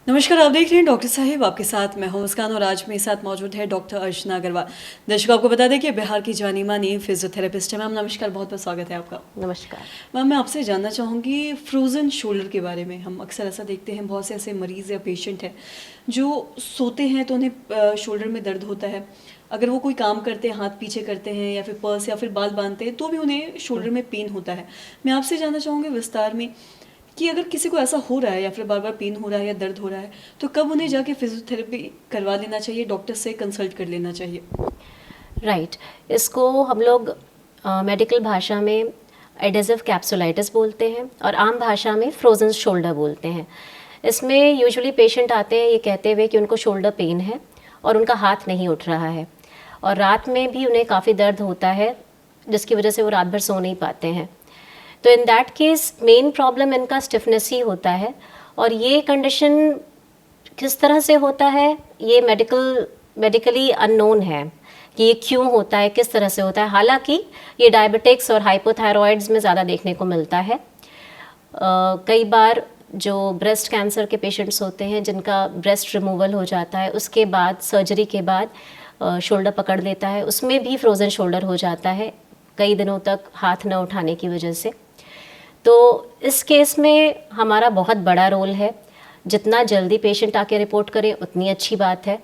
नमस्कार, आप देख रहे हैं डॉक्टर साहिब आपके साथ मैं हूं मुस्कान और आज मेरे साथ मौजूद है डॉक्टर अर्चना अग्रवाल। दर्शकों आपको बता दें कि बिहार की जानी मानी फिजियोथेरेपिस्ट है। मैम नमस्कार, बहुत बहुत स्वागत है आपका। नमस्कार। मैम मैं आपसे जानना चाहूँगी फ्रोज़न शोल्डर के बारे में। हम अक्सर ऐसा देखते हैं, बहुत से ऐसे मरीज़ या पेशेंट हैं जो सोते हैं तो उन्हें शोल्डर में दर्द होता है। अगर वो कोई काम करते हैं, हाथ पीछे करते हैं या फिर पर्स या फिर बाल बांधते हैं तो भी उन्हें शोल्डर में पेन होता है। मैं आपसे जानना चाहूँगी विस्तार में कि अगर किसी को ऐसा हो रहा है या फिर बार बार पेन हो रहा है या दर्द हो रहा है तो कब उन्हें जाके फिजियोथेरेपी करवा लेना चाहिए, डॉक्टर से कंसल्ट कर लेना चाहिए? राइट। इसको हम लोग मेडिकल भाषा में एडेसिव कैप्सुलाइटिस बोलते हैं और आम भाषा में फ्रोज़न शोल्डर बोलते हैं। इसमें यूजुअली पेशेंट आते हैं ये कहते हुए कि उनको शोल्डर पेन है और उनका हाथ नहीं उठ रहा है और रात में भी उन्हें काफ़ी दर्द होता है जिसकी वजह से वो रात भर सो नहीं पाते हैं। तो in that case main problem इनका स्टिफनेस ही होता है और ये कंडीशन किस तरह से होता है ये मेडिकली अननोन है कि ये क्यों होता है, किस तरह से होता है। हालांकि ये डायबिटिक्स और हाइपोथायरॉइड्स में ज़्यादा देखने को मिलता है। कई बार जो ब्रेस्ट कैंसर के पेशेंट्स होते हैं जिनका ब्रेस्ट रिमूवल हो जाता है उसके बाद सर्जरी के बाद शोल्डर पकड़ लेता है, उसमें भी फ्रोज़न शोल्डर हो जाता है कई दिनों तक हाथ न उठाने की वजह से। तो इस केस में हमारा बहुत बड़ा रोल है। जितना जल्दी पेशेंट आके रिपोर्ट करें उतनी अच्छी बात है।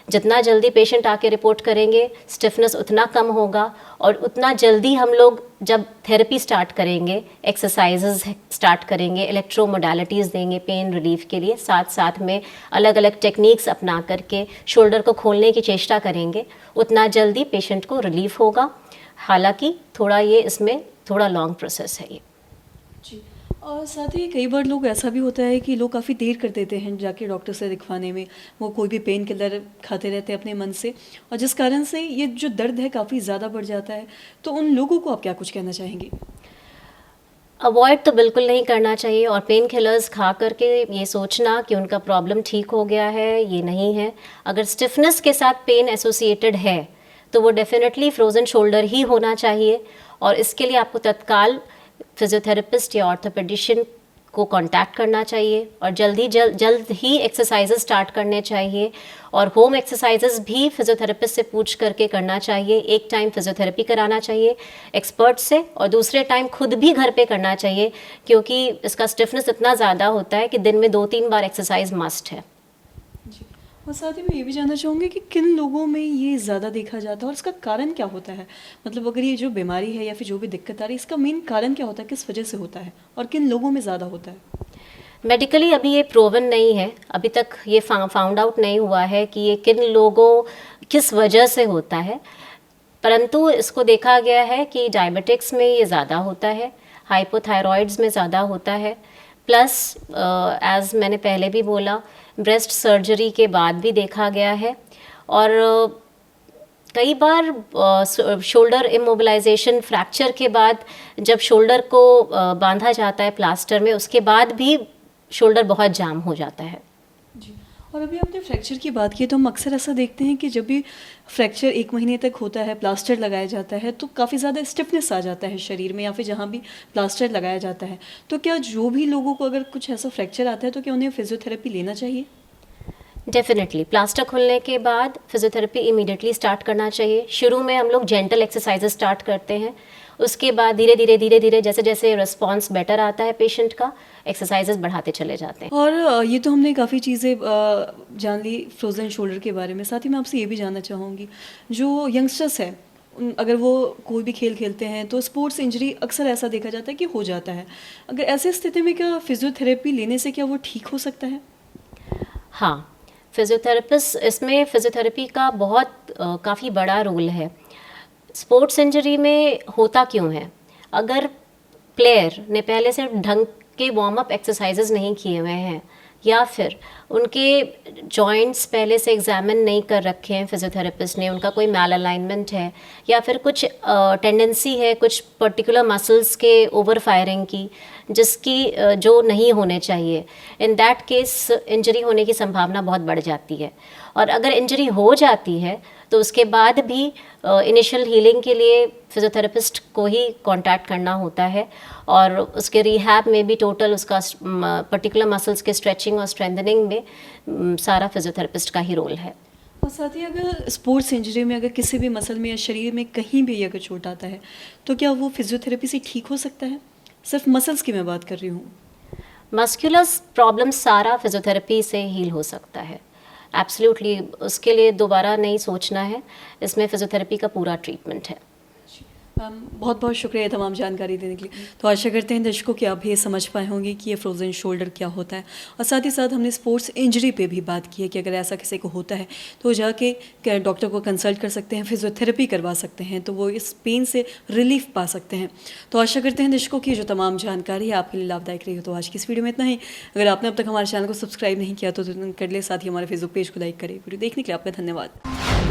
जितना जल्दी पेशेंट आके रिपोर्ट करेंगे स्टिफनेस उतना कम होगा और उतना जल्दी हम लोग जब थेरेपी स्टार्ट करेंगे, एक्सरसाइजेज स्टार्ट करेंगे, इलेक्ट्रो मोडालिटीज़ देंगे पेन रिलीफ के लिए, साथ साथ में अलग अलग टेक्निक्स अपना करके शोल्डर को खोलने की चेष्टा करेंगे, उतना जल्दी पेशेंट को रिलीफ होगा। हालांकि इसमें थोड़ा लॉन्ग प्रोसेस है ये। जी। और साथ ही कई बार लोग ऐसा भी होता है कि लोग काफ़ी देर कर देते हैं जाके डॉक्टर से दिखवाने में। वो कोई भी पेन किलर खाते रहते हैं अपने मन से और जिस कारण से ये जो दर्द है काफ़ी ज़्यादा बढ़ जाता है। तो उन लोगों को आप क्या कुछ कहना चाहेंगे? अवॉइड तो बिल्कुल नहीं करना चाहिए और पेन किलर्स खा करके ये सोचना कि उनका प्रॉब्लम ठीक हो गया है, ये नहीं है। अगर स्टिफनेस के साथ पेन एसोसिएटेड है तो वो डेफिनेटली फ्रोज़न शोल्डर ही होना चाहिए और इसके लिए आपको तत्काल फिजियोथेरेपिस्ट या ऑर्थोपेडिशियन को कांटेक्ट करना चाहिए और जल्द ही एक्सरसाइजेस स्टार्ट करने चाहिए और होम एक्सरसाइजेस भी फिजियोथेरेपिस्ट से पूछ करके करना चाहिए। एक टाइम फिजियोथेरेपी कराना चाहिए एक्सपर्ट से और दूसरे टाइम खुद भी घर पे करना चाहिए क्योंकि इसका स्टिफनेस इतना ज़्यादा होता है कि दिन में 2-3 बार एक्सरसाइज मस्ट है। जी। और साथ ही मैं ये भी जानना चाहूँगी कि किन लोगों में ये ज़्यादा देखा जाता है और इसका कारण क्या होता है? मतलब अगर ये जो बीमारी है या फिर जो भी दिक्कत आ रही है इसका मेन कारण क्या होता है, किस वजह से होता है और किन लोगों में ज़्यादा होता है? मेडिकली अभी ये प्रूवन नहीं है, अभी तक ये फाउंड आउट नहीं हुआ है कि ये किन लोगों किस वजह से होता है, परंतु इसको देखा गया है कि डायबिटिक्स में ये ज़्यादा होता है, हाइपोथायरॉइड्स में ज़्यादा होता है, प्लस एज मैंने पहले भी बोला ब्रेस्ट सर्जरी के बाद भी देखा गया है और कई बार शोल्डर इमोबिलाइजेशन फ्रैक्चर के बाद जब शोल्डर को बांधा जाता है प्लास्टर में उसके बाद भी शोल्डर बहुत जाम हो जाता है। जी। और अभी आपने फ्रैक्चर की बात की तो हम अक्सर ऐसा देखते हैं कि जब भी फ्रैक्चर 1 महीने तक होता है, प्लास्टर लगाया जाता है तो काफ़ी ज़्यादा स्टिफनेस आ जाता है शरीर में या फिर जहाँ भी प्लास्टर लगाया जाता है। तो क्या जो भी लोगों को अगर कुछ ऐसा फ्रैक्चर आता है तो क्या उन्हें फिजियोथेरेपी लेना चाहिए? डेफिनेटली प्लास्टर खुलने के बाद फिजियोथेरेपी इमीडिएटली स्टार्ट करना चाहिए। शुरू में हम लोग जेंटल एक्सरसाइजेस स्टार्ट करते हैं, उसके बाद धीरे धीरे जैसे जैसे रिस्पॉन्स बेटर आता है पेशेंट का एक्सरसाइजेस बढ़ाते चले जाते हैं। और ये तो हमने काफ़ी चीज़ें जान ली फ्रोज़न शोल्डर के बारे में। साथ ही मैं आपसे ये भी जानना चाहूँगी, जो यंगस्टर्स हैं अगर वो कोई भी खेल खेलते हैं तो स्पोर्ट्स इंजरी अक्सर ऐसा देखा जाता है कि हो जाता है। अगर ऐसी स्थिति में क्या फिजियोथेरेपी लेने से क्या वो ठीक हो सकता है? हाँ, फिजियोथेरेपी का बहुत काफ़ी बड़ा रोल है। स्पोर्ट्स इंजरी में होता क्यों है, अगर प्लेयर ने पहले से ढंग के वार्म अप एक्सरसाइजेज नहीं किए हुए हैं या फिर उनके जॉइंट्स पहले से एग्जामिन नहीं कर रखे हैं फिजियोथेरेपिस्ट ने, उनका कोई मैल अलाइनमेंट है या फिर कुछ टेंडेंसी है कुछ पर्टिकुलर मसल्स के ओवर फायरिंग की जिसकी जो नहीं होने चाहिए, इन दैट केस इंजरी होने की संभावना बहुत बढ़ जाती है। और अगर इंजरी हो जाती है तो उसके बाद भी इनिशियल हीलिंग के लिए फिजियोथेरेपिस्ट को ही कांटेक्ट करना होता है, और उसके रिहैब में भी टोटल उसका पर्टिकुलर मसल्स के स्ट्रेचिंग और स्ट्रेंथनिंग में सारा फिजियोथेरेपिस्ट का ही रोल है। और साथ ही अगर स्पोर्ट्स इंजरी में अगर किसी भी मसल में या शरीर में कहीं भी अगर चोट आता है तो क्या वो फिजियोथेरेपी से ठीक हो सकता है? सिर्फ मसल्स की मैं बात कर रही हूँ। मस्कुलर प्रॉब्लम सारा फिजियोथेरेपी से हील हो सकता है, एब्सोल्युटली। उसके लिए दोबारा नहीं सोचना है, इसमें फिजियोथेरेपी का पूरा ट्रीटमेंट है। मैम बहुत बहुत शुक्रिया तमाम जानकारी देने के लिए। तो आशा करते हैं दर्शकों कि आप भी समझ पाए होंगे कि ये फ्रोजन शोल्डर क्या होता है, और साथ ही साथ हमने स्पोर्ट्स इंजरी पे भी बात की है कि अगर ऐसा किसी को होता है तो जाके डॉक्टर को कंसल्ट कर सकते हैं, फिजियोथेरेपी करवा सकते हैं, तो वो इस पेन से रिलीफ पा सकते हैं। तो आशा करते हैं दर्शकों की जो तमाम जानकारी है आपके लिए लाभदायक रही हो। तो आज की इस वीडियो में इतना ही। अगर आपने अब तक हमारे चैनल को सब्सक्राइब नहीं किया तो तुरंत कर ले, साथ ही हमारे फेसबुक पेज को लाइक करें। वीडियो देखने के लिए आपका धन्यवाद।